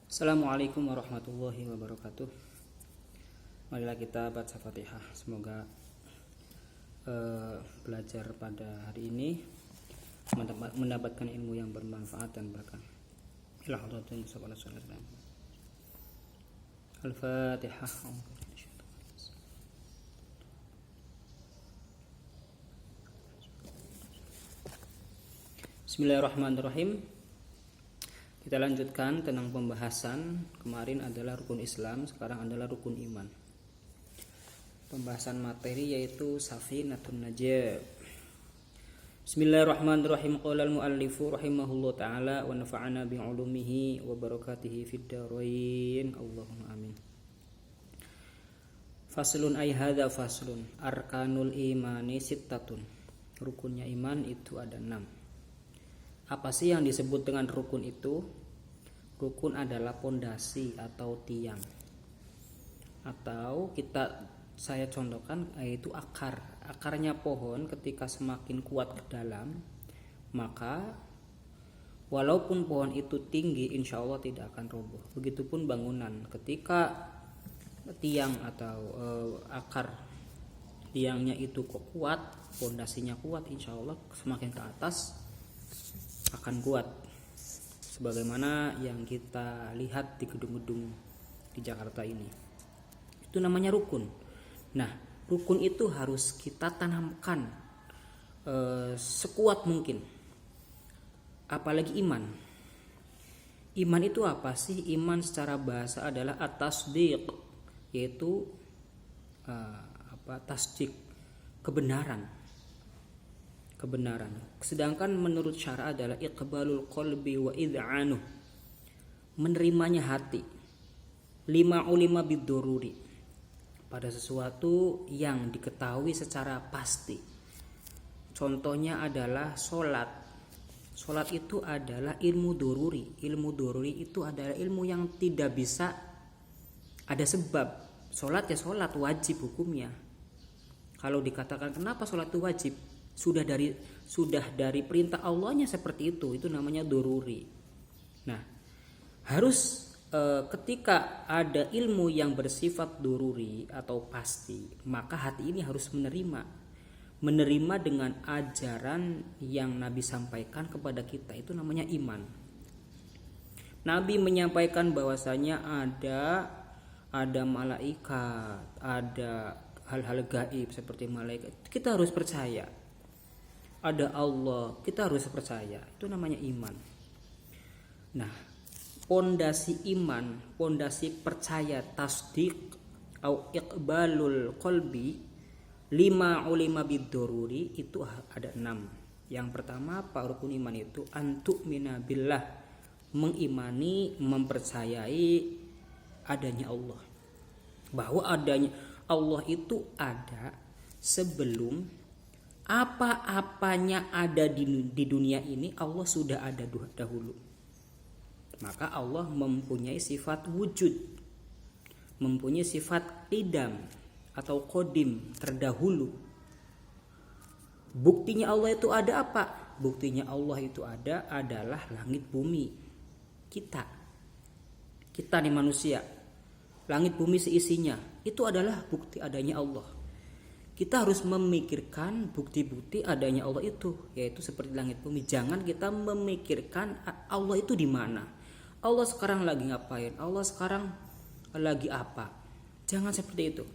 Assalamualaikum warahmatullahi wabarakatuh. Marilah kita baca Fatihah. Semoga belajar pada hari ini mendapatkan ilmu yang bermanfaat dan berkah. Al-Fatihah. Bismillahirrahmanirrahim. Kita lanjutkan tentang pembahasan. Kemarin adalah rukun Islam, sekarang adalah rukun iman. Pembahasan materi yaitu Safinatun Najah. Bismillahirrahmanirrahim. Qala al-muallifu rahimahullah taala wa nafa'ana bi 'ulumihi wa barakatihi fid dharain. Allahumma amin. Faslun ay hadza faslun. Arkanul imani sittatun. Rukunnya iman itu ada 6. Apa sih yang disebut dengan rukun itu? Rukun adalah pondasi atau tiang. Atau saya contohkan yaitu akar. Akarnya pohon ketika semakin kuat ke dalam, maka walaupun pohon itu tinggi, insya Allah tidak akan roboh. Begitupun bangunan, ketika tiang atau akar tiangnya itu kuat, pondasinya kuat, insya Allah semakin ke atas akan kuat, sebagaimana yang kita lihat di gedung-gedung di Jakarta ini. Itu namanya rukun. Nah, rukun itu harus kita tanamkan sekuat mungkin. Apalagi iman. Iman itu apa sih? Iman secara bahasa adalah at-tasdiq, yaitu tasdik, kebenaran. Sedangkan menurut syara adalah iqbalul qalbi wa id'anuh, menerimanya hati, lima ulima bidururi, pada sesuatu yang diketahui secara pasti. Contohnya adalah sholat. Sholat itu adalah ilmu dururi. Ilmu dururi itu adalah ilmu yang tidak bisa ada sebab. Sholat ya sholat, wajib hukumnya. Kalau dikatakan kenapa sholat itu wajib, sudah dari perintah Allahnya seperti itu namanya dururi. Nah, harus ketika ada ilmu yang bersifat dururi atau pasti, maka hati ini harus menerima dengan ajaran yang Nabi sampaikan kepada kita. Itu namanya iman. Nabi menyampaikan bahwasanya ada malaikat, ada hal-hal gaib seperti malaikat. Kita harus percaya. Ada Allah, kita harus percaya. Itu namanya iman. Nah, pondasi iman, pondasi percaya, tasdik au iqbalul qalbi, lima ulima bidururi, itu ada 6. Yang pertama, apa rukun iman itu? Antu'mina billah, mengimani, mempercayai adanya Allah. Bahwa adanya Allah itu ada sebelum apa-apanya ada di dunia ini. Allah sudah ada dahulu. Maka Allah mempunyai sifat wujud, mempunyai sifat qidam atau qadim, terdahulu. Buktinya Allah itu ada apa? Buktinya Allah itu ada adalah langit bumi. Kita nih manusia, langit bumi seisinya, itu adalah bukti adanya Allah. Kita harus memikirkan bukti-bukti adanya Allah itu, yaitu seperti langit bumi. Jangan kita memikirkan Allah itu di mana, Allah sekarang lagi ngapain, Allah sekarang lagi apa. Jangan seperti itu.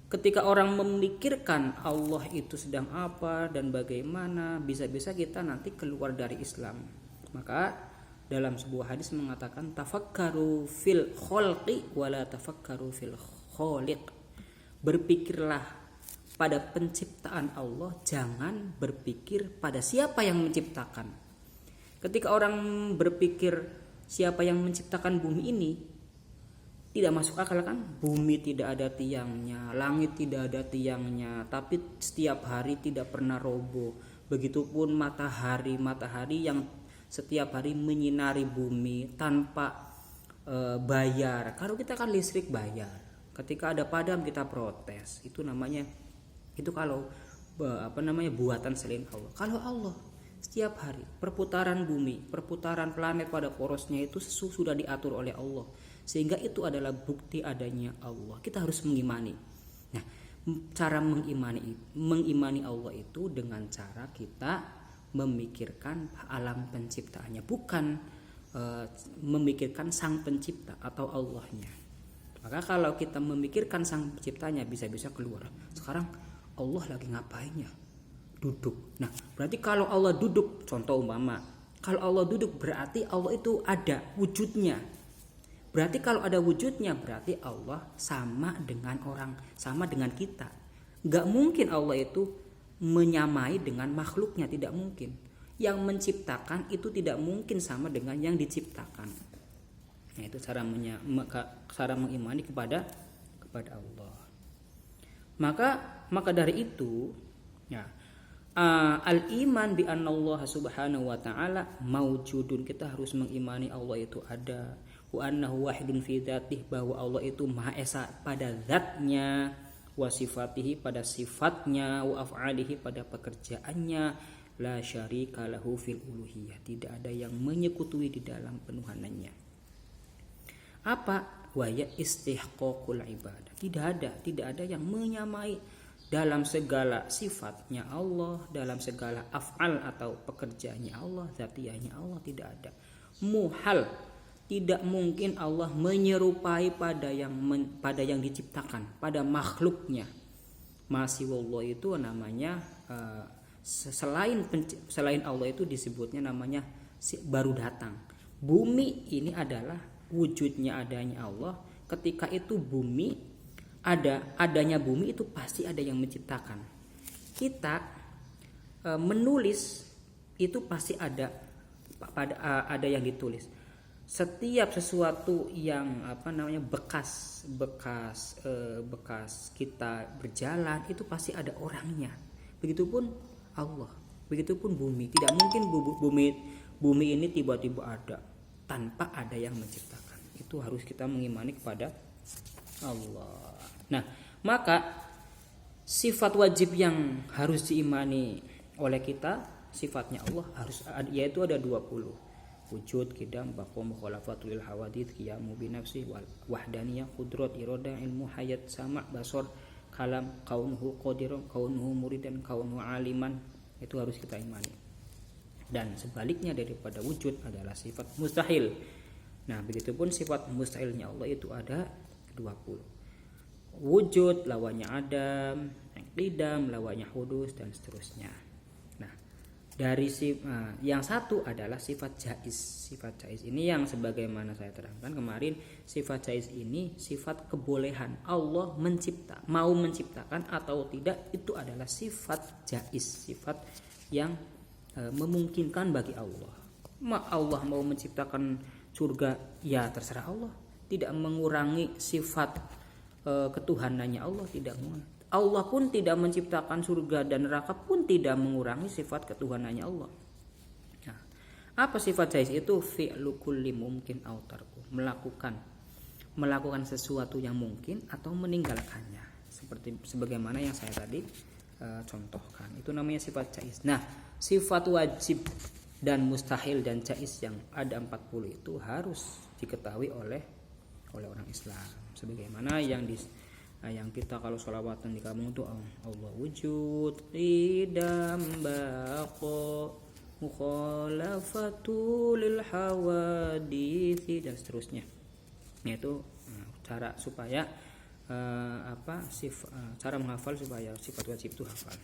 Ketika orang memikirkan Allah itu sedang apa dan bagaimana, bisa-bisa kita nanti keluar dari Islam. Maka dalam sebuah hadis mengatakan tafakkaru fil khalqi wala tafakkaru fil khaliq. Berpikirlah pada penciptaan Allah, jangan berpikir pada siapa yang menciptakan. Ketika orang berpikir siapa yang menciptakan bumi ini, tidak masuk akal kan? Bumi tidak ada tiangnya, langit tidak ada tiangnya, tapi setiap hari tidak pernah roboh. Begitupun matahari yang setiap hari menyinari bumi tanpa bayar. Kalau kita kan listrik bayar. Ketika ada padam kita protes. Itu kalau buatan selain Allah. Kalau Allah Setiap hari perputaran bumi, perputaran planet pada porosnya itu sudah diatur oleh Allah. Sehingga itu adalah bukti adanya Allah. Kita harus mengimani. Nah, cara mengimani Allah itu dengan cara kita memikirkan alam penciptaannya, bukan memikirkan sang pencipta atau Allahnya. Maka kalau kita memikirkan sang penciptanya, bisa-bisa keluar, sekarang Allah lagi ngapain ya? Duduk. Nah, berarti kalau Allah duduk, contoh umpama, kalau Allah duduk berarti Allah itu ada wujudnya. Berarti kalau ada wujudnya berarti Allah sama dengan orang, sama dengan kita. Gak mungkin Allah itu menyamai dengan makhluknya, tidak mungkin. Yang menciptakan itu tidak mungkin sama dengan yang diciptakan. Nah, itu cara mengimani kepada Allah. Maka dari itu, ya, al-iman bi anna Allah subhanahu wa ta'ala maujudun, kita harus mengimani Allah itu ada, wa annahu wahidun fi dzatih, bahwa Allah itu maha esa pada zatnya, wa sifatihi pada sifatnya, wa af'alihi pada pekerjaannya, la syarika lahu fil uluhiyah, tidak ada yang menyekutui di dalam penuhanannya. Apa? Waya istihqaqul ibadah. Tidak ada yang menyamai dalam segala sifatnya Allah, dalam segala af'al atau pekerjaannya Allah, zatiyahnya Allah, tidak ada. Muhal, tidak mungkin Allah menyerupai pada yang diciptakan, pada makhluknya. Masih wallah itu namanya selain Allah itu disebutnya namanya baru datang. Bumi ini adalah wujudnya adanya Allah. Ketika itu bumi adanya bumi itu pasti ada yang menciptakan. Kita menulis itu pasti ada yang ditulis. Setiap sesuatu yang bekas kita berjalan itu pasti ada orangnya. Begitupun Allah, begitupun bumi. Tidak mungkin bumi ini tiba-tiba ada tanpa ada yang menciptakan. Itu harus kita mengimani kepada Allah. Nah, maka sifat wajib yang harus diimani oleh kita, sifatnya Allah yaitu ada 20. Wujud, qidam, baqa, mukhalafatul hawadits, qiyamu bi nafsi, wahdaniyah, qudrat, iradah, ilmu, hayat, sama, basar, kalam, kaunuhu qadirun, kaunuhu muridan, kaunuhu aliman. Itu harus kita imani. Dan sebaliknya daripada wujud adalah sifat mustahil. Nah, begitupun sifat mustahilnya Allah itu ada 20. Wujud lawannya adam, qidam lawannya hudus, dan seterusnya. Nah, dari yang satu adalah sifat jaiz. Sifat jaiz ini yang sebagaimana saya terangkan kemarin, sifat jaiz ini sifat kebolehan Allah mau menciptakan atau tidak, itu adalah sifat jaiz, sifat yang memungkinkan bagi Allah. Allah mau menciptakan surga, ya terserah Allah, tidak mengurangi sifat ketuhanannya Allah, tidak mengurangi. Allah pun tidak menciptakan surga dan neraka pun tidak mengurangi sifat ketuhanannya Allah. Nah, apa sifat jaiz itu? Fi'lu kulli mumkin aw tarku, melakukan sesuatu yang mungkin atau meninggalkannya, sebagaimana yang saya tadi contohkan. Itu namanya sifat jaiz. Nah, sifat wajib dan mustahil dan jaiz yang ada 40 itu harus diketahui oleh orang Islam. Sebagaimana yang kita kalau sholawatan di kampung itu Allah wujud, qidam, baqa, mukhalafatul hawadits, dan seterusnya. Yaitu cara supaya cara menghafal supaya sifat wajib itu hafal.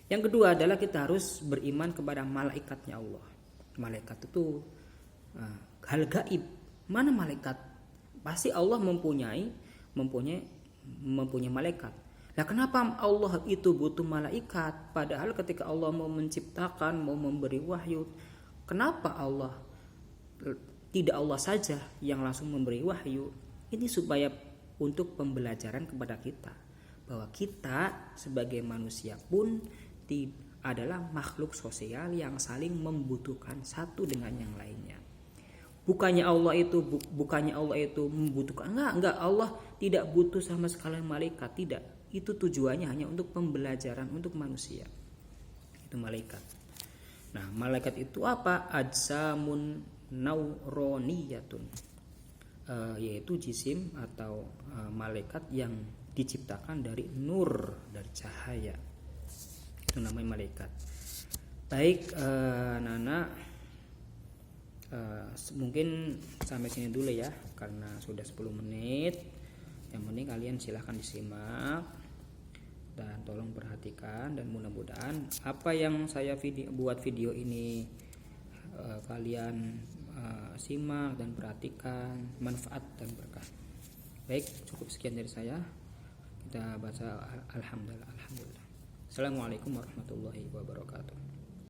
Yang kedua adalah kita harus beriman kepada malaikatnya Allah. Malaikat itu hal gaib. Mana malaikat? Pasti Allah mempunyai malaikat. Nah, kenapa Allah itu butuh malaikat? Padahal ketika Allah mau menciptakan, mau memberi wahyu, kenapa tidak Allah saja yang langsung memberi wahyu? Ini supaya untuk pembelajaran kepada kita bahwa kita sebagai manusia pun adalah makhluk sosial yang saling membutuhkan satu dengan yang lainnya. Bukannya Allah itu membutuhkan, enggak, Allah tidak butuh sama sekali malaikat, tidak. Itu tujuannya hanya untuk pembelajaran untuk manusia. Itu malaikat. Nah, malaikat itu apa? Ajsamun nauroniyatun, yaitu jisim atau malaikat yang diciptakan dari nur, dari cahaya. Itu namanya malaikat. Baik, Nana, mungkin sampai sini dulu ya, karena sudah 10 menit. Yang penting kalian silahkan disimak dan tolong perhatikan, dan mudah-mudahan apa yang saya buat video ini kalian simak dan perhatikan, manfaat dan berkah. Baik, cukup sekian dari saya. Kita baca alhamdulillah. Assalamualaikum warahmatullahi wabarakatuh.